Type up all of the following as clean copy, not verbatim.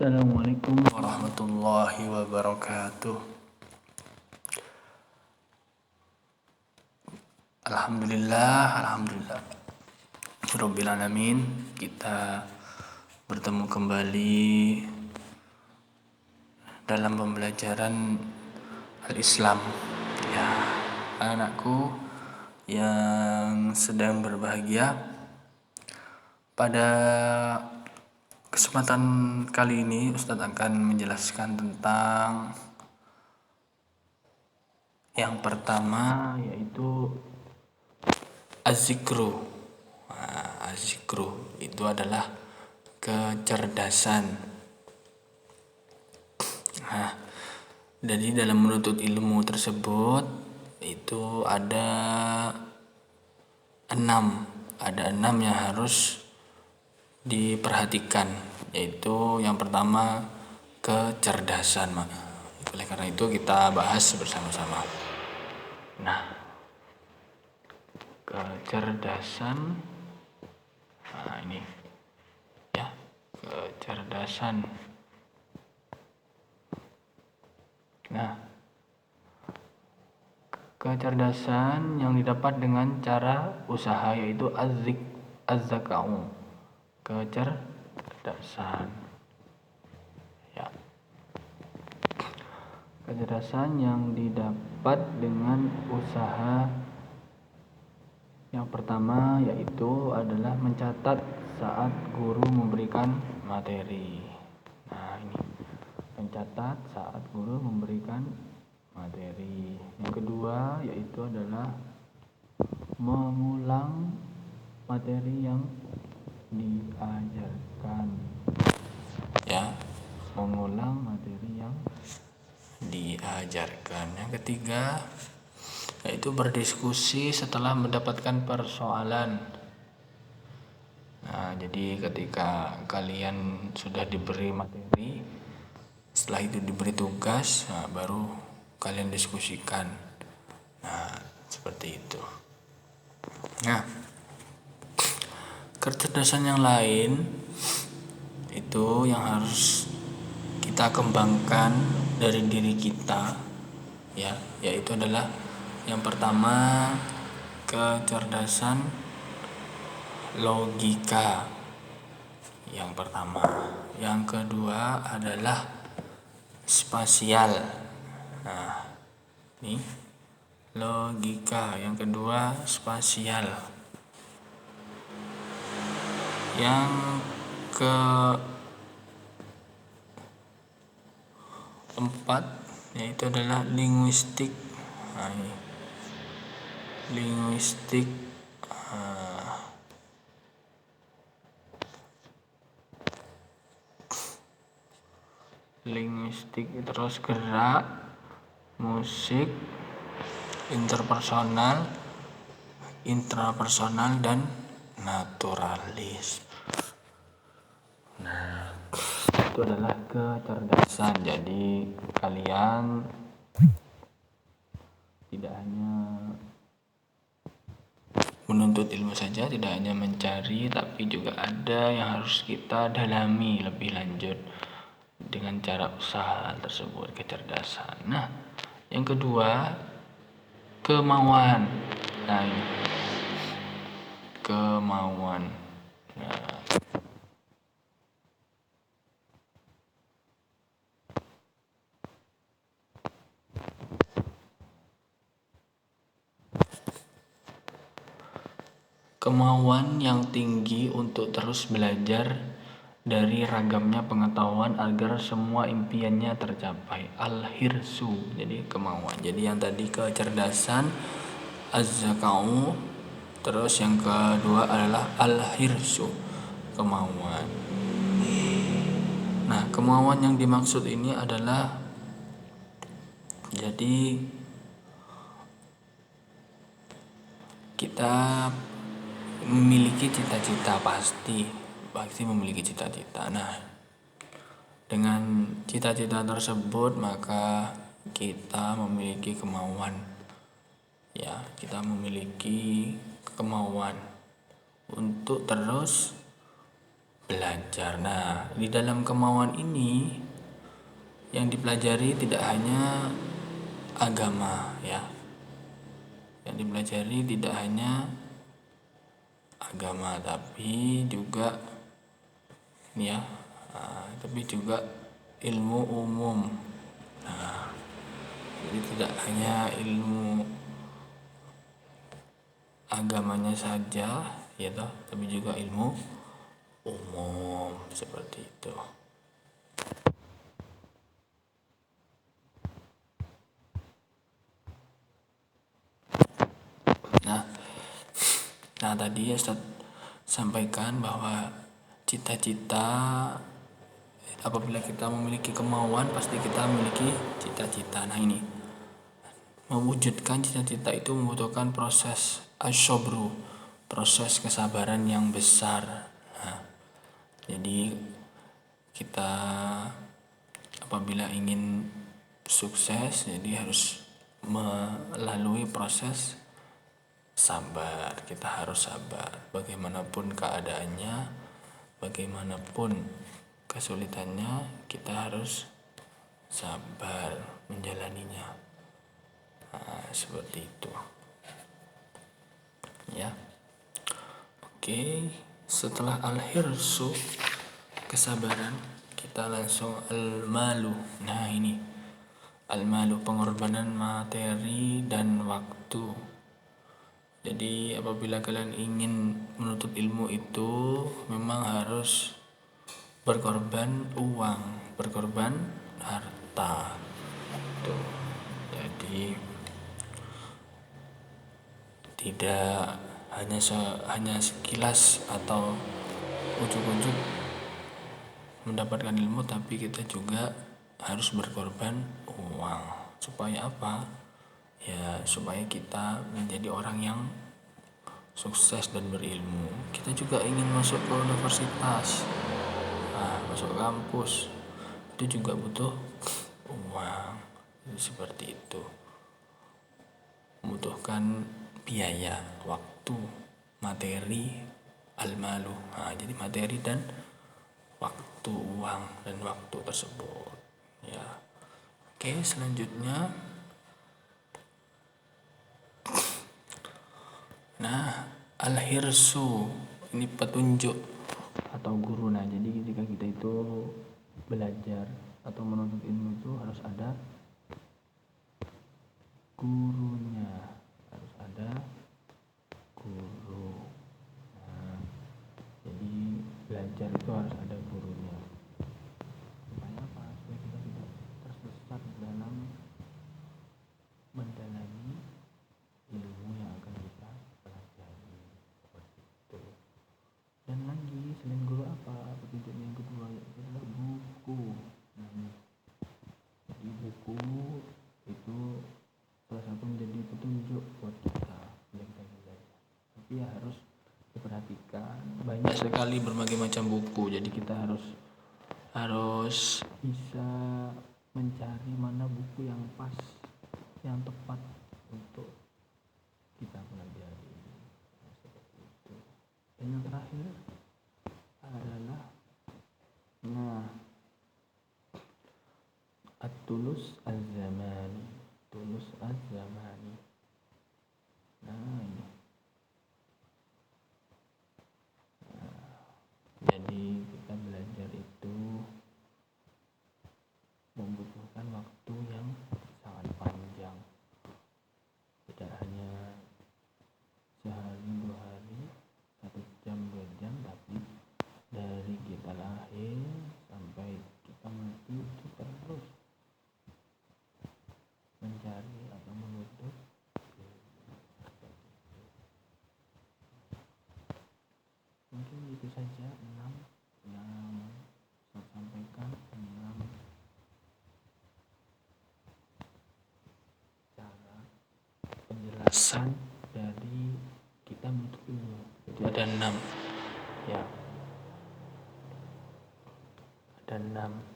Assalamualaikum warahmatullahi wabarakatuh. Alhamdulillah Rabbil alamin. Kita bertemu kembali dalam pembelajaran Al-Islam. Ya, anakku yang sedang berbahagia, pada kesempatan kali ini Ustadz akan menjelaskan tentang yang pertama, yaitu az-zikru. Az-zikru itu adalah kecerdasan. Jadi dalam menuntut ilmu tersebut itu ada enam yang harus diperhatikan, yaitu yang pertama kecerdasan. Oleh karena itu kita bahas bersama-sama. Nah, kecerdasan, ini ya, kecerdasan. Nah, kecerdasan yang didapat dengan cara usaha yaitu az-zaka'u, kecerdasan. Ya. Kecerdasan yang didapat dengan usaha yang pertama yaitu adalah mencatat saat guru memberikan materi. Nah, ini mencatat saat guru memberikan materi. Yang kedua yaitu adalah mengulang materi yang diajarkan. Ya, mengulang materi yang diajarkan. Yang ketiga yaitu berdiskusi setelah mendapatkan persoalan. Nah, jadi ketika kalian sudah diberi materi, setelah itu diberi tugas, baru kalian diskusikan. Nah, seperti itu. Nah, kecerdasan yang lain itu yang harus kita kembangkan dari diri kita, ya, yaitu adalah yang pertama kecerdasan logika. Yang pertama, yang kedua adalah spasial. Nah, ini logika, yang kedua spasial. Yang keempat yaitu adalah linguistik. Nah, ini linguistik, terus gerak, musik, interpersonal, intrapersonal, dan naturalis. Nah, itu adalah kecerdasan. Jadi kalian tidak hanya menuntut ilmu saja, tidak hanya mencari, tapi juga ada yang harus kita dalami lebih lanjut dengan cara usaha tersebut, kecerdasan. Nah, yang kedua kemauan. Nah, ini kemauan. Nah, kemauan yang tinggi untuk terus belajar dari ragamnya pengetahuan agar semua impiannya tercapai. Al-hirsu, jadi kemauan. Jadi yang tadi kecerdasan, az-zaka'u, terus yang kedua adalah al-hirsu, kemauan. Nah, kemauan yang dimaksud ini adalah, jadi kita memiliki cita-cita, pasti memiliki cita-cita. Nah, dengan cita-cita tersebut maka kita memiliki kemauan. Ya, kita memiliki kemauan untuk terus belajar. belajar. Nah, di dalam kemauan ini yang dipelajari tidak hanya agama ya. Yang dipelajari tidak hanya agama tapi juga ini ya, tapi juga ilmu umum. Nah, jadi tidak hanya ilmu agamanya saja ya toh, tapi juga ilmu umum seperti itu. Nah tadi ya Ustaz sampaikan bahwa cita-cita, apabila kita memiliki kemauan pasti kita memiliki cita-cita. Nah ini mewujudkan cita-cita itu membutuhkan proses asyobru, proses kesabaran yang besar. Nah, jadi kita apabila ingin sukses jadi harus melalui proses sabar. Kita harus sabar bagaimanapun keadaannya, bagaimanapun kesulitannya, kita harus sabar menjalaninya. Nah, seperti itu ya. Oke, setelah al-hirsu kesabaran, kita langsung al-malu. Nah ini al-malu, pengorbanan materi dan waktu. Jadi apabila kalian ingin menuntut ilmu itu memang harus berkorban uang, berkorban harta. Tuh. Jadi tidak hanya sekilas atau ujuk-ujuk mendapatkan ilmu, tapi kita juga harus berkorban uang. Supaya apa? Ya supaya kita menjadi orang yang sukses dan berilmu. Kita juga ingin masuk ke universitas, masuk kampus, itu juga butuh uang. Seperti itu, membutuhkan biaya, waktu, materi, al-malu. Jadi materi dan waktu, uang dan waktu tersebut ya. Oke, selanjutnya nah al-hirsu ini petunjuk atau guru. Nah jadi ketika kita itu belajar atau menuntut ilmu itu harus ada gurunya, harus ada guru. Nah, jadi belajar itu harus ada gurunya. Supaya apa? Supaya kita tidak tersesat dalam mendalami ilmu yang akan kita pelajari. Seperti itu. Dan lagi selain guru apa? Petunjuk yang kedua yaitu adalah buku. Nah, jadi buku itu salah satu menjadi petunjuk buat kita yang kita belajar. Tapi ya harus diperhatikan, banyak sekali berbagai macam buku. Jadi kita harus bisa mencari mana buku yang pas, yang tepat untuk kita pelajari. Seperti itu. Dan yang terakhir adalah at-tulus az-zamani, tulus az-zamani. Nah ini jadi kita belajar itu membutuhkan waktu yang sangat panjang, tidak hanya sehari, 2 hari, 1 jam, 2 jam, tapi dari kita lahir sampai kita mati itu terus mencari atau menuntut. Mungkin itu saja 6 yang saya sampaikan, 6 cara penjelasan dari kita menuntut ilmu. Jadi ada 6 ya, ada 6.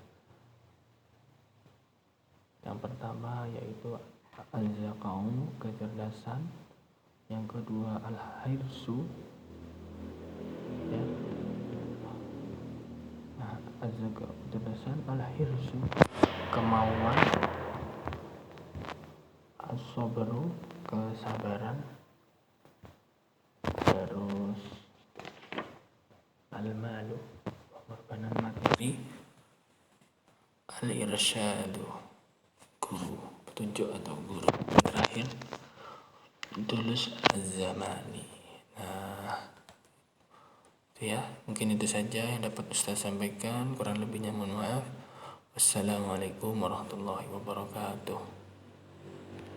Yang pertama yaitu al-zakau, kecerdasan. Yang kedua al-hirsu ya. az-zaka kecerdasan, al-hirsu kemauan, as-sabru kesabaran, terus al-malu pengorbanan materi, al-irsyadu guru petunjuk atau guru, dan terakhir tulus az-zamani. Nah, itu ya, mungkin itu saja yang dapat Ustaz sampaikan, kurang lebihnya mohon maaf. Wassalamualaikum warahmatullahi wabarakatuh.